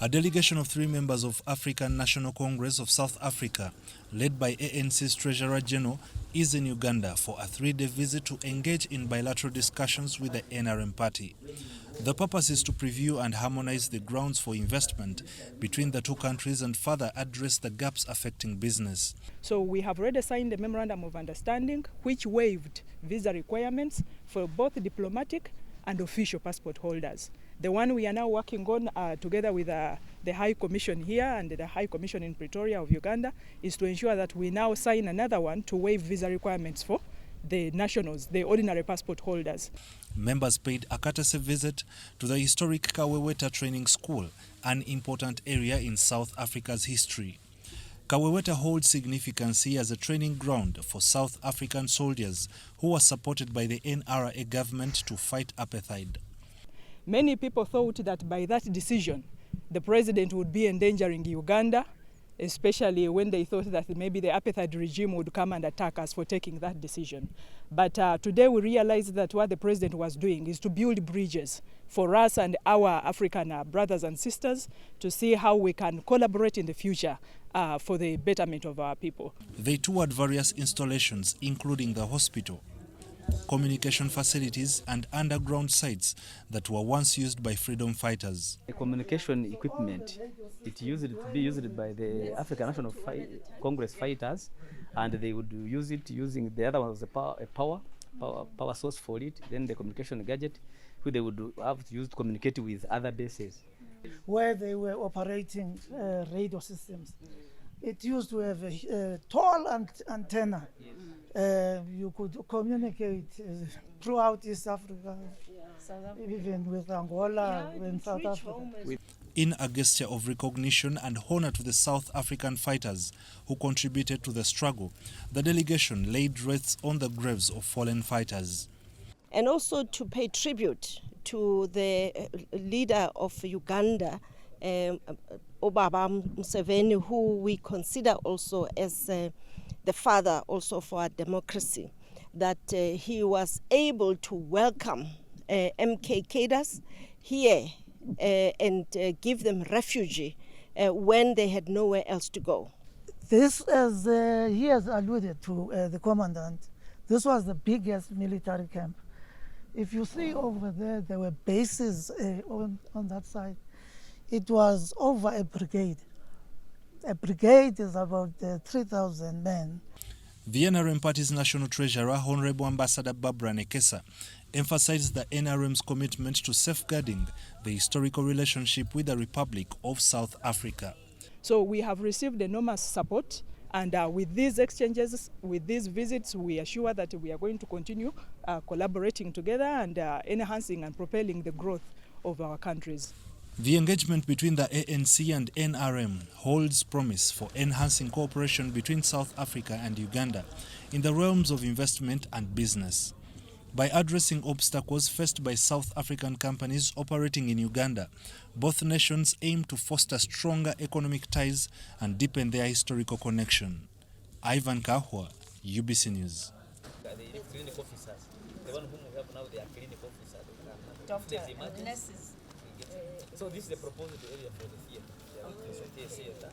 A delegation of 3 members of African National Congress of South Africa, led by ANC's Treasurer General, is in Uganda for a 3-day visit to engage in bilateral discussions with the NRM party. The purpose is to preview and harmonize the grounds for investment between the two countries and further address the gaps affecting business. So we have already signed a memorandum of understanding which waived visa requirements for both diplomatic and official passport holders. The one we are now working on together with the High Commission here and the High Commission in Pretoria of Uganda is to ensure that we now sign another one to waive visa requirements for the nationals, the ordinary passport holders. Members paid a courtesy visit to the historic Kaweweta training school, an important area in South Africa's history. Kaweweta holds significance as a training ground for South African soldiers who were supported by the NRA government to fight apartheid. Many people thought that by that decision, the president would be endangering Uganda, especially when they thought that maybe the apartheid regime would come and attack us for taking that decision. But today we realize that what the president was doing is to build bridges for us and our African brothers and sisters to see how we can collaborate in the future for the betterment of our people. They toured various installations, including the hospital, communication facilities and underground sites that were once used by freedom fighters. The communication equipment, it used to be used by the African National Congress fighters, and they would use it using, the other one was a power source for it, then the communication gadget, who they would have to use to communicate with other bases. Where they were operating radio systems, it used to have a tall antenna. You could communicate throughout East Africa, even with Angola and South Africa. In a gesture of recognition and honor to the South African fighters who contributed to the struggle, the delegation laid wreaths on the graves of fallen fighters. And also to pay tribute to the leader of Uganda, Obaba Museveni, who we consider also as the father also for our democracy, that he was able to welcome MK cadres here and give them refuge when they had nowhere else to go. This, as he has alluded to, the commandant, this was the biggest military camp. If you see over there were bases on that side. It was over a brigade. A brigade is about 3,000 men. The NRM party's national treasurer, Honorable Ambassador Barbara Nekesa, emphasized the NRM's commitment to safeguarding the historical relationship with the Republic of South Africa. So we have received enormous support, and with these exchanges, with these visits, we are sure that we are going to continue collaborating together and enhancing and propelling the growth of our countries. The engagement between the ANC and NRM holds promise for enhancing cooperation between South Africa and Uganda in the realms of investment and business. By addressing obstacles faced by South African companies operating in Uganda, both nations aim to foster stronger economic ties and deepen their historical connection. Ivan Kahwa, UBC News. The clinic officers, the one whom we have now, they are clinic officers. Doctor, nurses. So this is the proposed area for the theater.